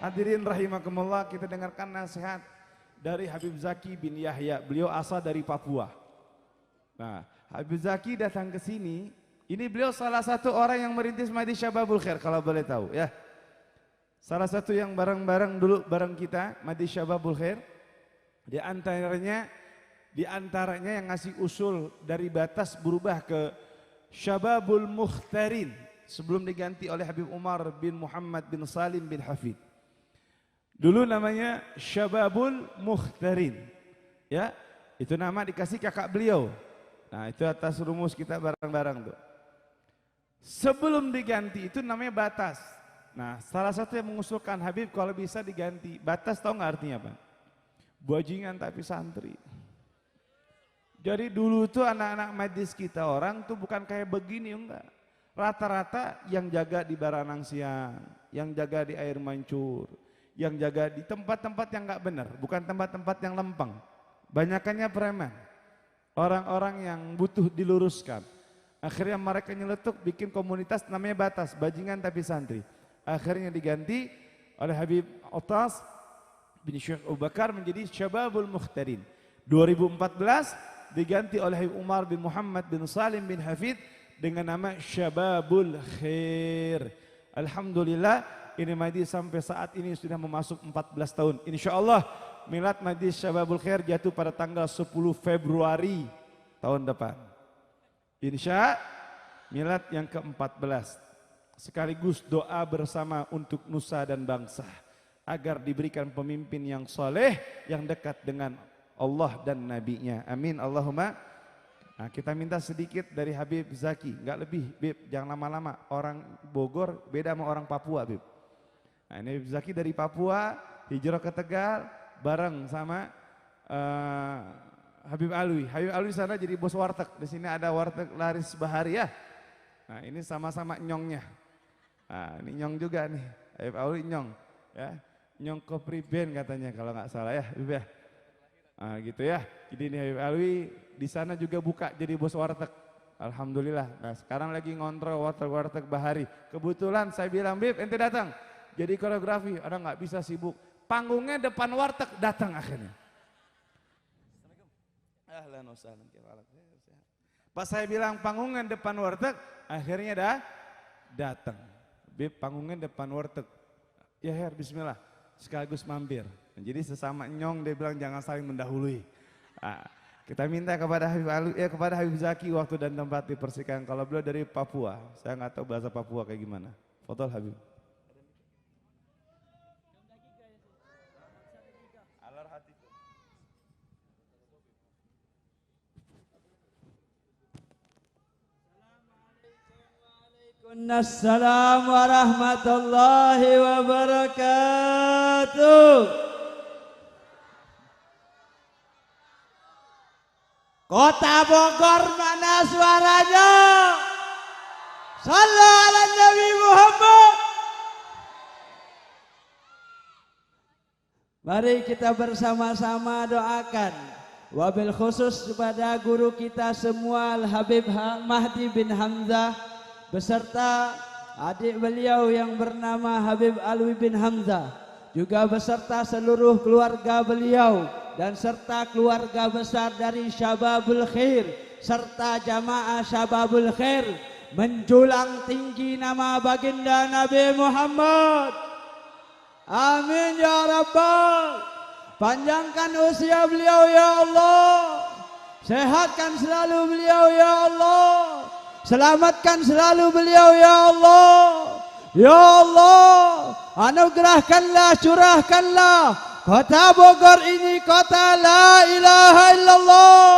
Hadirin rahimakumullah, kita dengarkan nasihat dari Habib Zaki bin Yahya. Beliau asal dari Papua. Nah, Habib Zaki datang ke sini. Ini beliau salah satu orang yang merintis Majlis Syababul Khair kalau boleh tahu ya. Salah satu yang bareng-bareng dulu bareng kita Majlis Syababul Khair. Di antaranya yang ngasih usul dari batas berubah ke Syababul Mukhtarin sebelum diganti oleh Habib Umar bin Muhammad bin Salim bin Hafid. Dulu namanya Syababul Mukhtarin. Ya, itu nama dikasih kakak beliau. Nah, itu atas rumus kita bareng-bareng tuh. Sebelum diganti itu namanya batas. Nah, salah satu yang mengusulkan Habib kalau bisa diganti. Batas tahu nggak artinya apa? Bajingan tapi santri. Jadi dulu tuh anak-anak majlis kita orang tuh bukan kayak begini enggak. Rata-rata yang jaga di Baranang Siang, yang jaga di Air Mancur, yang jaga di tempat-tempat yang nggak benar, bukan tempat-tempat yang lempeng. Banyakannya preman, orang-orang yang butuh diluruskan. Akhirnya mereka nyeletuk bikin komunitas namanya batas, bajingan tapi santri. Akhirnya diganti oleh Habib Otas bin Syekh Abu Bakar menjadi Syababul Mukhtarin. 2014 diganti oleh Habib Umar bin Muhammad bin Salim bin Hafid dengan nama Syababul Khair. Alhamdulillah. Ini majlis sampai saat ini sudah memasuk 14 tahun. Insya Allah milad majlis Syababul Khair jatuh pada tanggal 10 Februari tahun depan. Insya milad yang ke-14. Sekaligus doa bersama untuk nusa dan bangsa. Agar diberikan pemimpin yang soleh, yang dekat dengan Allah dan Nabi-Nya. Amin Allahumma. Nah, kita minta sedikit dari Habib Zaki. Enggak lebih, Bib. Jangan lama-lama. Orang Bogor beda sama orang Papua, Bib. Nah, ini Habib Zaki dari Papua, hijrah ke Tegal, bareng sama Habib Alwi. Habib Alwi sana jadi bos warteg. Di sini ada warteg laris bahari ya. Nah, ini sama-sama nyongnya. Nah, ini nyong juga nih. Habib Alwi nyong. Ya, nyong Kopri Band katanya kalau nggak salah ya, Habib ya. Nah, gitu ya. Jadi ini Habib Alwi di sana juga buka jadi bos warteg. Alhamdulillah. Nah, sekarang lagi ngontrol warteg-warteg bahari. Kebetulan saya bilang, Bib, ente datang. Jadi koreografi, orang nggak bisa sibuk. Panggungnya depan warteg, datang akhirnya. Ahlan wa sahlan. Pas saya bilang panggungnya depan warteg, akhirnya dah datang. Bib, panggungnya depan warteg. Ya Her, bismillah. Sekaligus mampir. Jadi sesama nyong dia bilang jangan saling mendahului. Nah, kita minta kepada Habib Zaki waktu dan tempat dipersihkan. Kalau beliau dari Papua, saya nggak tahu bahasa Papua kayak gimana. Fadhol Habib. Assalamualaikum warahmatullahi wabarakatuh. Kota Bogor mana suaranya? Shallu ala Nabi Muhammad. Mari kita bersama-sama doakan. Wabil khusus kepada guru kita semua Al-Habib Mahdi bin Hamzah beserta adik beliau yang bernama Habib Alwi bin Hamzah, juga beserta seluruh keluarga beliau dan serta keluarga besar dari Syababul Khair serta jamaah Syababul Khair menjulang tinggi nama baginda Nabi Muhammad. Amin ya Rabbal. Panjangkan usia beliau ya Allah, sehatkan selalu beliau ya Allah, selamatkan selalu beliau ya Allah. Ya Allah, anugerahkanlah, curahkanlah kota Bogor ini kota la ilaha illallah,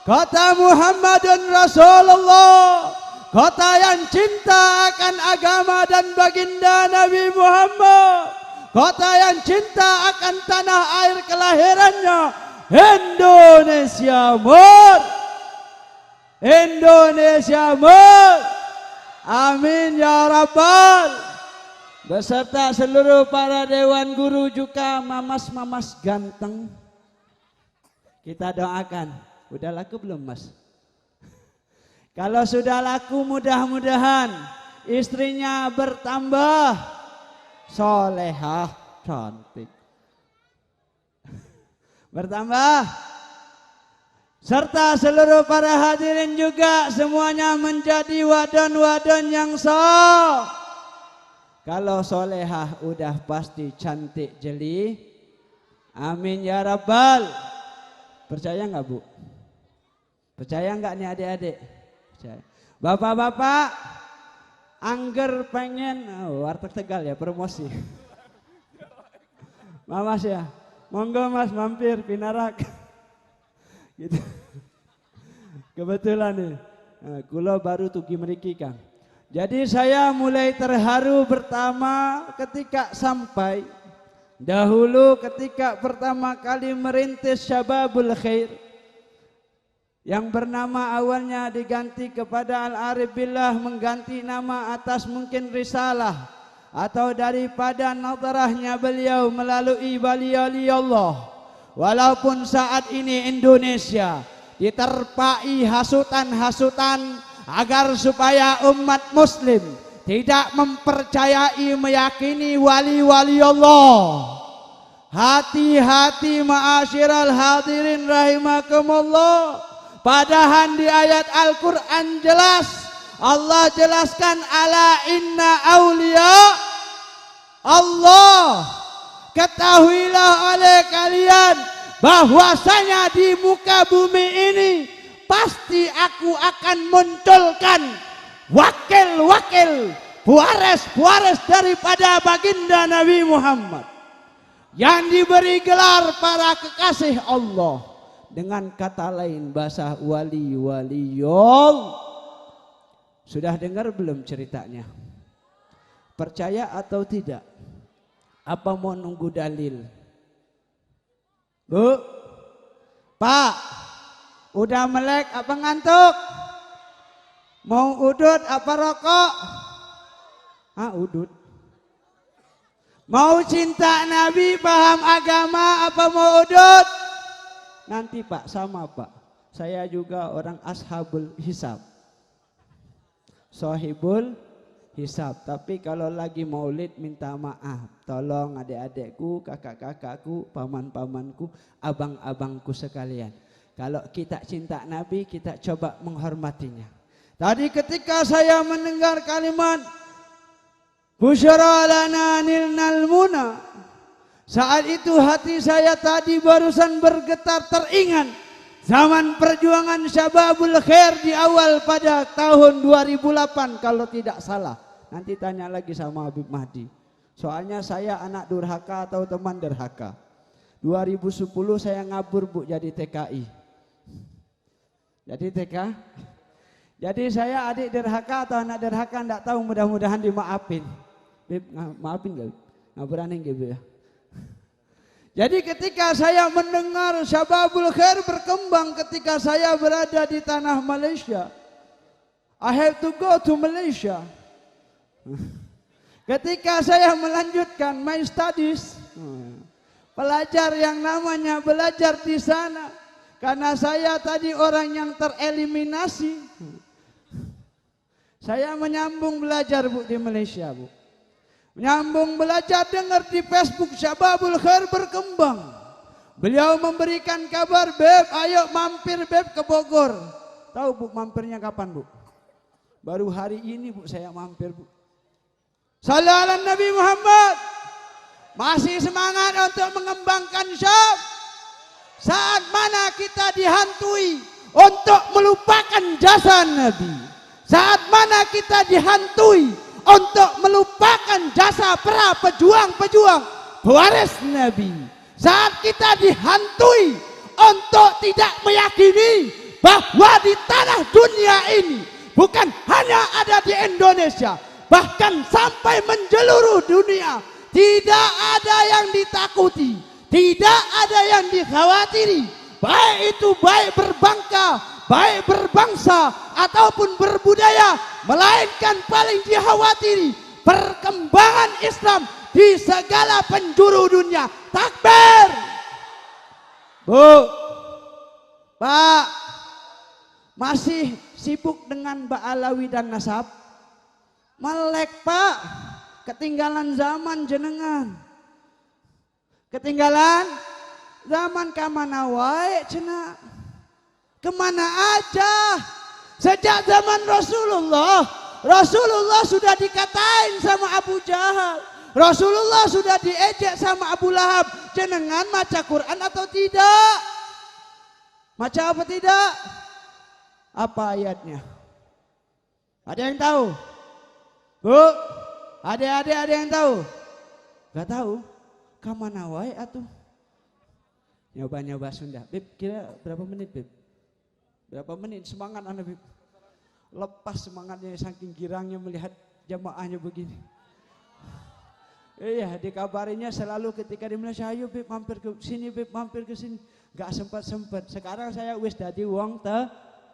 kota Muhammadun Rasulullah, kota yang cinta akan agama dan baginda Nabi Muhammad, kota yang cinta akan tanah air kelahirannya, Indonesia Mur. Indonesia Mur. Amin ya Rabbal. Beserta seluruh para dewan guru juga mamas-mamas ganteng. Kita doakan. Udah laku belum Mas? Kalau sudah laku mudah-mudahan istrinya bertambah solehah, cantik. Bertambah. Serta seluruh para hadirin juga semuanya menjadi wadon-wadon yang sah. Kalau solehah udah pasti cantik jeli. Amin ya Rabbal. Percaya nggak Bu? Percaya nggak nih adik-adik? Percaya. Bapak-bapak, angger pengen warteg Tegal ya promosi. Mas ya, monggo Mas mampir pinarak. Gitu. Kebetulan nih, kula baru tugi mriki Kang. Jadi saya mulai terharu pertama ketika sampai dahulu ketika pertama kali merintis Syababul Khair yang bernama awalnya diganti kepada Al-Arif Billah, mengganti nama atas mungkin risalah atau daripada nadarahnya beliau melalui wali-wali Allah. Walaupun saat ini Indonesia diterpai hasutan-hasutan agar supaya umat muslim tidak mempercayai meyakini wali-wali Allah. Hati-hati ma'asyiral hadirin rahimakumullah. Padahal di ayat Al-Quran jelas Allah jelaskan ala inna awliya Allah. Ketahuilah oleh kalian bahwasanya di muka bumi ini pasti aku akan munculkan wakil-wakil puares-puares daripada baginda Nabi Muhammad yang diberi gelar para kekasih Allah. Dengan kata lain bahasa wali-waliul. Sudah dengar belum ceritanya? Percaya atau tidak? Apa mau nunggu dalil? Bu, Pak, udah melek apa ngantuk? Mau udut apa rokok? Udut. Mau cinta Nabi, paham agama apa mau udut? Nanti Pak, sama Pak. Saya juga orang ashabul hisab. Sohibul hisab. Tapi kalau lagi maulid minta maaf. Tolong adik-adikku, kakak-kakakku, paman-pamanku, abang-abangku sekalian. Kalau kita cinta Nabi, kita coba menghormatinya. Tadi ketika saya mendengar kalimat Busyara lana nilnal muna, saat itu hati saya tadi barusan bergetar teringat zaman perjuangan Syababul Khair di awal pada tahun 2008 kalau tidak salah. Nanti tanya lagi sama Habib Mahdi. Soalnya saya anak durhaka atau teman durhaka. 2010 saya ngabur Bu jadi TKI. Jadi TK. Jadi saya adik durhaka atau anak durhaka enggak tahu, mudah-mudahan dimaafin. Bib, maafin enggak? Ngaburanin gitu ya. Jadi ketika saya mendengar Syababul Khair berkembang ketika saya berada di tanah Malaysia, I have to go to Malaysia. Ketika saya melanjutkan my studies, pelajar yang namanya belajar di sana, karena saya tadi orang yang tereliminasi, saya menyambung belajar Bu di Malaysia Bu. Menyambung belajar, dengar di Facebook Syababul Khair berkembang. Beliau memberikan kabar, Beb, ayo mampir Beb ke Bogor. Tahu Bu mampirnya kapan Bu? Baru hari ini Bu saya mampir Bu. Sallallahu alaihi Nabi Muhammad. Masih semangat untuk mengembangkan Syam. Saat mana kita dihantui untuk melupakan jasa Nabi. Saat mana kita dihantui untuk melupakan jasa para pejuang-pejuang pewaris Nabi. Saat kita dihantui untuk tidak meyakini bahwa di tanah dunia ini bukan hanya ada di Indonesia, bahkan sampai menyeluruh dunia, tidak ada yang ditakuti, tidak ada yang dikhawatiri, baik itu baik berbangka, baik berbangsa ataupun berbudaya, melainkan paling dikhawatiri perkembangan Islam di segala penjuru dunia. Takbir. Bu, Pak, masih sibuk dengan Ba'alawi dan Nasab? Melek Pak, ketinggalan zaman jenengan. Ketinggalan zaman kamana wae cenah. Kemana aja? Sejak zaman Rasulullah sudah dikatain sama Abu Jahal. Rasulullah sudah diejek sama Abu Lahab. Jenengan maca Quran atau tidak? Maca apa tidak? Apa ayatnya? Ada yang tahu? Bu, adik-adik ada yang tahu? Gak tahu? Kamana wae atuh? Nyoba Sunda. Bib, kira berapa menit, Bib? Berapa menit? Semangat anak, Bib. Lepas semangatnya saking girangnya melihat jamaahnya begini. Iya, dikabarinya selalu ketika di Malaysia, ayo Bib mampir ke sini, Bib mampir ke sini. Gak sempat. Sekarang saya wis dadi wong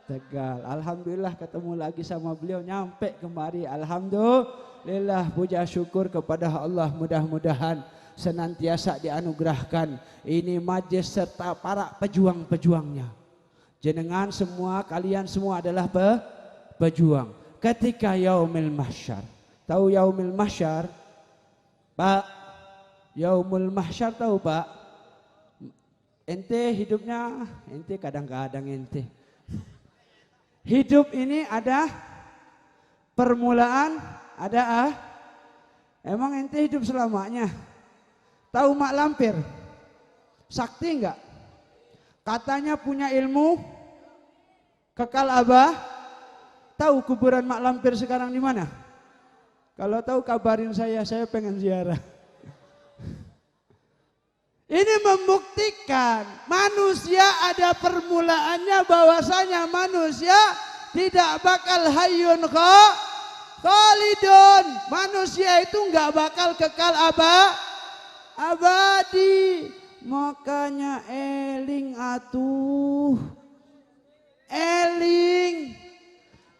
Tegal. Alhamdulillah ketemu lagi sama beliau, nyampe kemari. Alhamdulillah, puja syukur kepada Allah, mudah-mudahan senantiasa dianugerahkan ini majlis serta para pejuang-pejuangnya. Jenengan semua, kalian semua adalah pejuang. Ketika yaumil mahsyar. Tahu yaumil mahsyar? Pak, yaumul mahsyar tahu Pak? Ente hidupnya, ente kadang-kadang ente. Hidup ini ada permulaan, ada Emang ente hidup selamanya? Tahu Mak Lampir? Sakti enggak? Katanya punya ilmu kekal abah. Tahu kuburan Mak Lampir sekarang di mana? Kalau tahu kabarin saya pengen ziarah. Ini membuktikan manusia ada permulaannya, bahwasanya manusia tidak bakal hayyun khalidun. Manusia itu enggak bakal kekal abadi. Makanya eling atuh. Eling.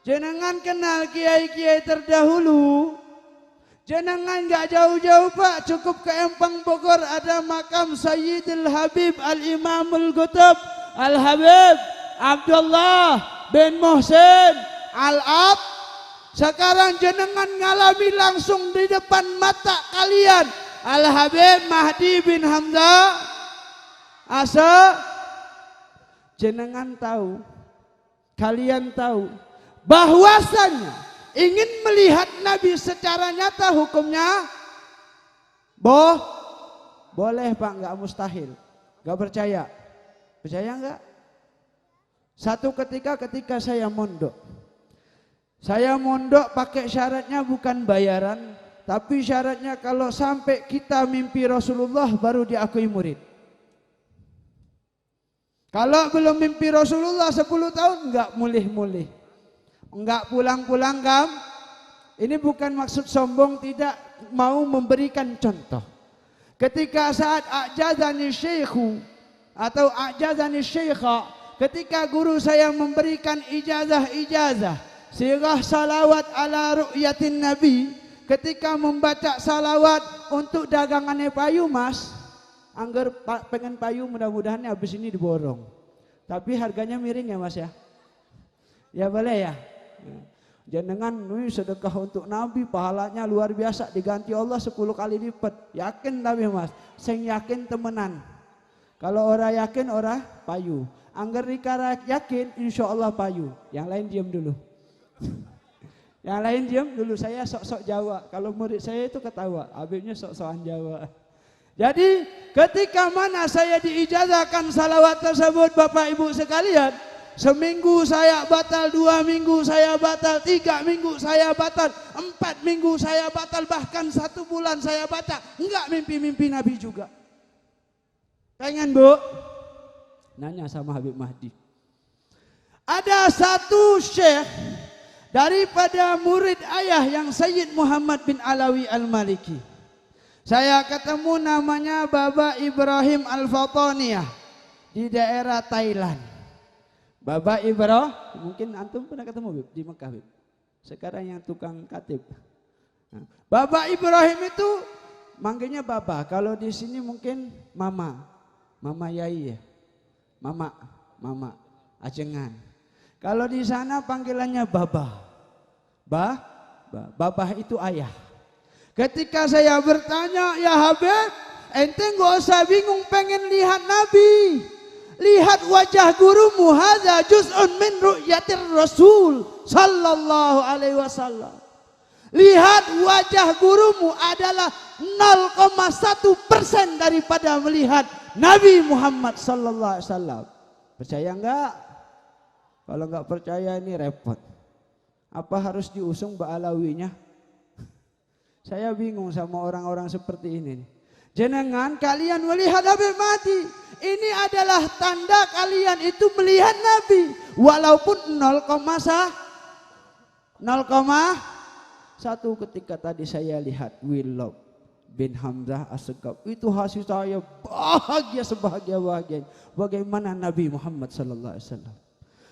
Jenengan kenal kiai-kiai terdahulu. Jenengan enggak jauh-jauh Pak, cukup ke Empang Bogor ada makam Sayyidil Habib Al-Imamul Qutb Al-Habib Abdullah bin Muhsin Al-Ab. Sekarang jenengan ngalami langsung di depan mata kalian Al-Habib Mahdi bin Hamzah Asa. Jenengan tahu, kalian tahu bahwasanya ingin melihat Nabi secara nyata hukumnya boleh Pak, enggak mustahil. Enggak percaya? Percaya enggak? Satu ketika saya mondok. Saya mondok pakai syaratnya bukan bayaran, tapi syaratnya kalau sampai kita mimpi Rasulullah baru diakui murid. Kalau belum mimpi Rasulullah 10 tahun enggak mulih-mulih. Enggak pulang-pulang kam. Ini bukan maksud sombong, tidak mau memberikan contoh. Ketika saat a'jazani syekhu atau a'jazani syekha, ketika guru saya memberikan ijazah sirah salawat ala ru'yatin nabi, ketika membaca salawat untuk dagangannya payu Mas, anggar pengen payu mudah-mudahan habis ini diborong. Tapi harganya miring ya Mas ya. Ya boleh ya. Jenengan ini sedekah untuk Nabi, pahalanya luar biasa, diganti Allah 10 kali lipat. Yakin tapi Mas, sing yakin temenan. Kalau orang yakin orang payu. Angger dikara yakin insya Allah payu. Yang lain diam dulu. Yang lain diam dulu, saya sok-sok Jawa. Kalau murid saya itu ketawa, Habibnya sok-sokan Jawa. Jadi ketika mana saya diijazahkan salawat tersebut Bapak Ibu sekalian, seminggu saya batal, 2 minggu saya batal, 3 minggu saya batal, 4 minggu saya batal, bahkan 1 bulan saya batal. Enggak mimpi-mimpi Nabi juga. Pengen Bu? Nanya sama Habib Mahdi. Ada satu syekh daripada murid ayah yang Sayyid Muhammad bin Alawi Al-Maliki. Saya ketemu namanya Baba Ibrahim Al-Fataniyah di daerah Thailand. Baba Ibrahim, mungkin antum pernah ketemu Bib, di Mekah Bib. Sekarang yang tukang katib. Nah, Baba Ibrahim itu manggilnya Baba. Kalau di sini mungkin Mama, Mama Yai ya, Mama ajengan. Kalau di sana panggilannya Baba. Babah itu ayah. Ketika saya bertanya, ya Habib, ente nggak usah bingung pengen lihat Nabi. Lihat wajah gurumu, hadza juz'un min ru'yatir Rasul sallallahu alaihi wasallam. Lihat wajah gurumu adalah 0,1% daripada melihat Nabi Muhammad sallallahu alaihi wasallam. Percaya enggak? Kalau enggak percaya ini repot. Apa harus diusung Ba'alawinya? Saya bingung sama orang-orang seperti ini. Jenengan kalian melihat Habib mati. Ini adalah tanda kalian itu melihat Nabi. Walaupun 0,1 ketika tadi saya lihat Willow bin Hamzah As-Segaf. Itu hasil saya bahagia sebahagia-bahagia. Bagaimana Nabi Muhammad sallallahu alaihi wasallam.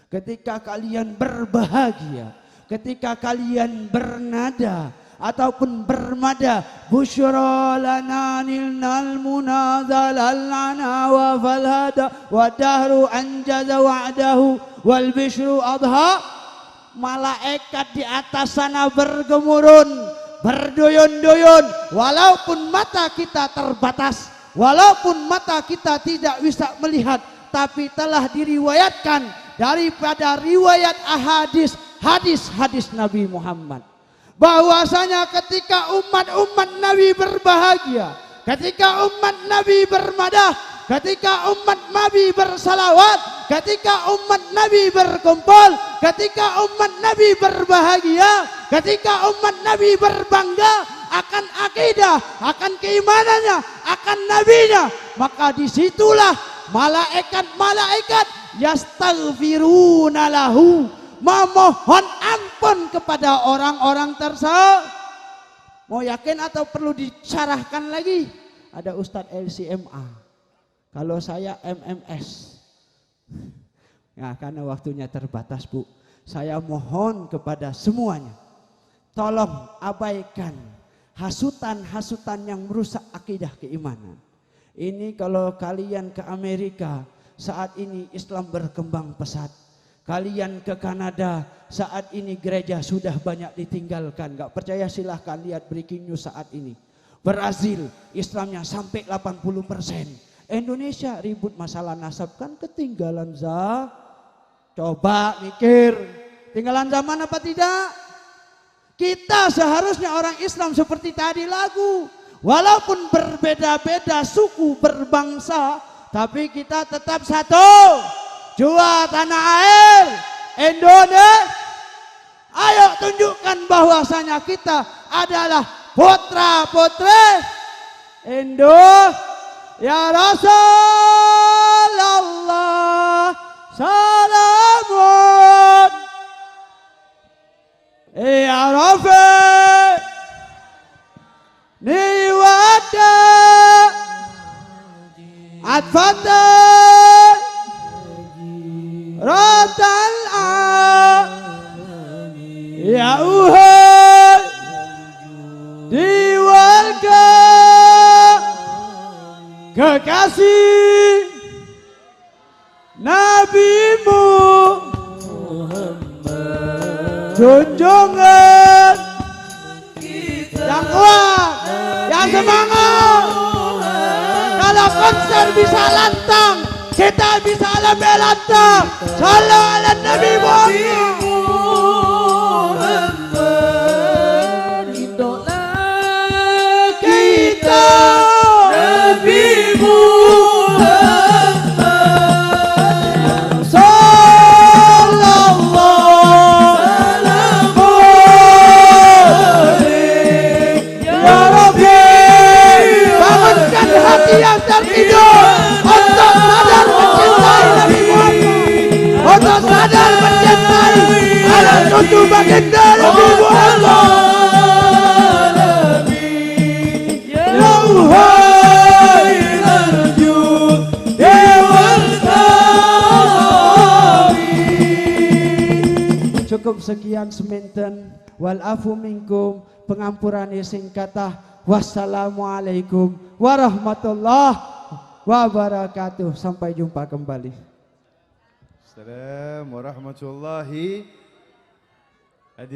Ketika kalian berbahagia, ketika kalian bernada ataupun bermada, busyra lana nilnal munazalal lana wa falhada wa dahru anjaza wa'dahu wal bishru adha. Malaikat di atas sana bergemurun, berduyun-duyun. Walaupun mata kita terbatas, walaupun mata kita tidak bisa melihat, tapi telah diriwayatkan daripada riwayat hadis Nabi Muhammad, bahwasanya ketika umat-umat Nabi berbahagia, ketika umat Nabi bermadah, ketika umat Nabi bersalawat, ketika umat Nabi berkumpul, ketika umat Nabi berbahagia, ketika umat Nabi berbangga akan akidah, akan keimanannya, akan nabinya, maka disitulah malaikat-malaikat yastaghfiruna lahu, memohon ampun kepada orang-orang tersebut. Mau yakin atau perlu disyarahkan lagi? Ada Ustadz LCMA. Kalau saya MMS. Nah, karena waktunya terbatas, Bu. Saya mohon kepada semuanya, tolong abaikan hasutan-hasutan yang merusak akidah keimanan. Ini kalau kalian ke Amerika, saat ini Islam berkembang pesat. Kalian ke Kanada, saat ini gereja sudah banyak ditinggalkan. Gak percaya silahkan lihat breaking news saat ini. Brazil, Islamnya sampai 80%. Indonesia ribut masalah nasab, kan ketinggalan Coba mikir, tinggalan zaman apa tidak? Kita seharusnya orang Islam seperti tadi lagu. Walaupun berbeda-beda suku berbangsa, tapi kita tetap satu. Jua tanah air Indonesia. Ayo tunjukkan bahwasanya kita adalah putra-putri Indonesia. Ya Rasulullah salamun ya Rafi niwada adfata ratal ya uhud diwalga kekasih Nabimu Muhammad, junjungan yang kuat, yang semangat. Kalau konser bisa lantang, kita bisa lebih lantang. Sallu ala Nabi Muhammad, idola kita Nabi yang tertidur untuk sadar mencintai Nabi Muhammad, untuk sadar mencintai anak cucu baginda Nabi Muhammad. Lauhai larju dewan kami. Cukup sekian seminten. Wal afu minkum, pengampurane sing kathah. Wassalamualaikum warahmatullahi wabarakatuh. Sampai jumpa kembali. Assalamualaikum warahmatullahi